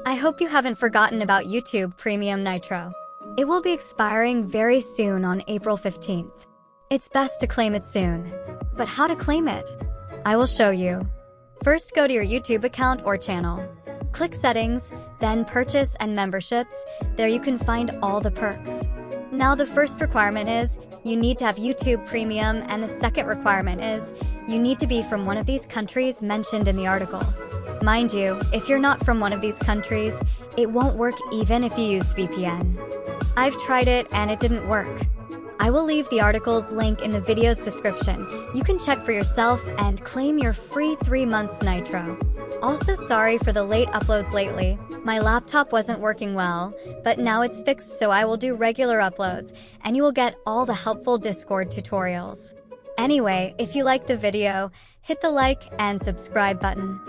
I hope you haven't forgotten about YouTube Premium Nitro. It will be expiring very soon on April 15th. It's best to claim it soon. But how to claim it? I will show you. First, go to your YouTube account or channel. Click Settings, then Purchase and Memberships. There you can find all the perks. Now the first requirement is, you need to have YouTube Premium, and the second requirement is, you need to be from one of these countries mentioned in the article. Mind you, if you're not from one of these countries, it won't work even if you used VPN. I've tried it and it didn't work. I will leave the article's link in the video's description. You can check for yourself and claim your free 3 months Nitro. Also, sorry for the late uploads lately. My laptop wasn't working well, but now it's fixed, so I will do regular uploads, and you will get all the helpful Discord tutorials. Anyway, if you liked the video, hit the like and subscribe button.